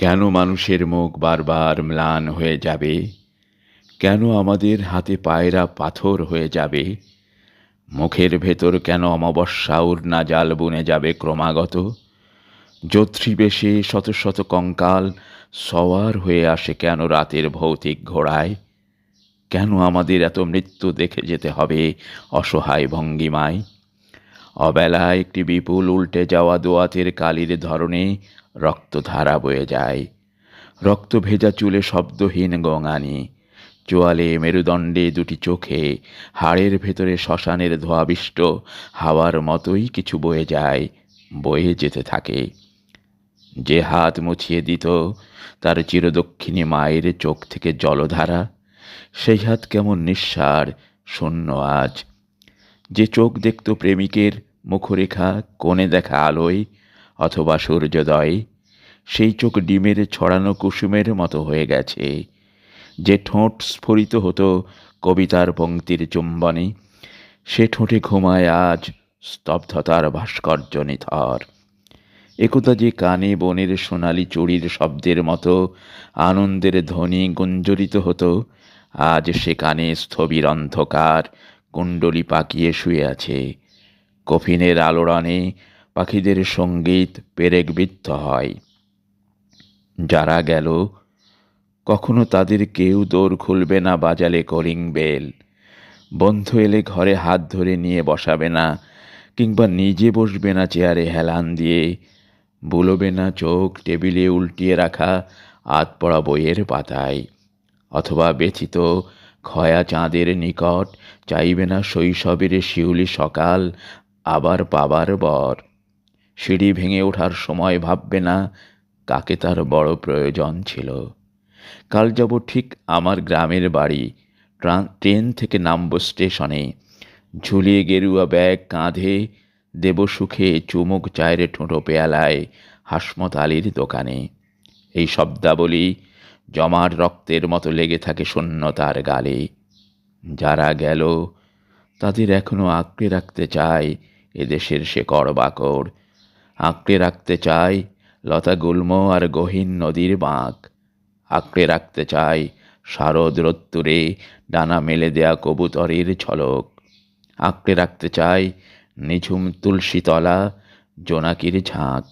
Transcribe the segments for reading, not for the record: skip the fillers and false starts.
কেন মানুষের মুখ বারবার ম্লান হয়ে যাবে? কেন আমাদের হাতে পায়রা পাথর হয়ে যাবে? মুখের ভেতর কেন অমাবস্যা উড়না জাল বুনে যাবে ক্রমাগত? যোত্রীবেশে শত শত কঙ্কাল সওয়ার হয়ে আসে কেন রাতের ভৌতিক ঘোড়ায়? কেন আমাদের এত মৃত্যু দেখে যেতে হবে অসহায় ভঙ্গিমায়? অবেলায় একটি বিপুল উল্টে যাওয়া দোয়াতের কালির ধরনে রক্তধারা বয়ে যায়। রক্ত ভেজা চুলে শব্দহীন গঙানি, চোয়ালে মেরুদণ্ডে দুটি চোখে, হাড়ের ভেতরে শ্মশানের ধোঁয়াবিষ্ট হাওয়ার মতোই কিছু বয়ে যায়, বয়ে যেতে থাকে। যে হাত মুছিয়ে দিত তার চিরদক্ষিণী মায়ের চোখ থেকে জলধারা, সেই হাত কেমন নিঃসার, শূন্য আজ। যে চোখ দেখত প্রেমিকের মুখরেখা কোণে দেখা আলোয় অথবা সূর্যোদয়ে, সেই চোখ ডিমের ছড়ানো কুসুমের মতো হয়ে গেছে। যে ঠোঁট স্ফুরিত হতো কবিতার পংক্তির চুম্বনে, সে ঠোঁটে ঘুমায় আজ স্তব্ধতার ভাস্কর্য নিথর। একদা যে কানে বনের সোনালি চুড়ির শব্দের মতো আনন্দের ধ্বনি গুঞ্জরিত হতো, আজ সে কানে স্থবির অন্ধকার কুণ্ডলি পাকিয়ে শুয়ে আছে। কফিনের আলোড়নে পাখিদের সঙ্গীত পেরেকবিদ্ধ হয়। যারা গেল, কখনো তাদের কেউ দোর খুলবে না বাজালে কলিং বেল। বন্ধু এলে ঘরে হাত ধরে নিয়ে বসাবে না, কিংবা নিজে বসবে না চেয়ারে হেলান দিয়ে, বুলোবে না চোখ টেবিলে উল্টিয়ে রাখা আধপড়া বইয়ের পাতায়, অথবা ব্যথিত খয়া চাঁদের নিকট চাইবে না শৈশবের শিউলি সকাল আবার পাবার বর। সিঁড়ি ভেঙে ওঠার সময় ভাববে না কাকে তার বড় প্রয়োজন ছিল। কাল যাব ঠিক আমার গ্রামের বাড়ি, ট্রেন থেকে নামব স্টেশনে, ঝুলিয়ে গেরুয়া ব্যাগ কাঁধে, দেব সুখে চুমুক চায়ের ঠোঁটো পেয়ালায় হাসমত আলীর দোকানে। এই শব্দাবলী জমাট রক্তের মতো লেগে থাকে শূন্যতার গালে। যারা গেল তাদের এখনো আঁকড়ে রাখতে চায় এদেশের শেকড় বাকড়, আঁকড়ে রাখতে চায় লতা গুল্ম আর গহীন নদীর বাঁক, আঁকড়ে রাখতে চায় শারদ রোদ্দুরে ডানা মেলে দেয়া কবুতরের ঝলক, আঁকড়ে রাখতে চায় নিঝুম তুলসীতলা জোনাকির ঝাঁক।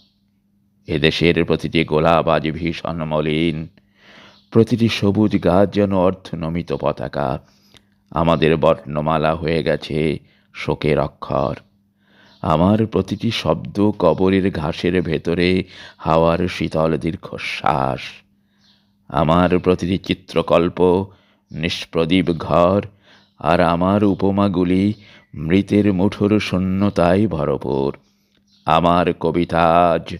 এদেশের প্রতিটি গোলাপ আজ ভীষণ মলিন, প্রতিটি সবুজ গাছ যেন অর্ধনমিত পতাকা। আমাদের বর্ণমালা হয়ে গেছে শোকের অক্ষর। আমার প্রতিটি শব্দ কবরের ঘাসের ভেতরে হাওয়ার শীতল দীর্ঘশ্বাস। আমার প্রতিটি চিত্রকল্প নিষ্প্রদীপ ঘর, আর আমার উপমাগুলি মৃতের মুঠোর শূন্যতায় ভরপুর। আমার কবিতা আজ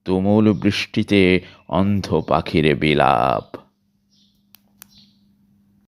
তুমুল বৃষ্টিতে অন্ধ পাখির বিলাপ।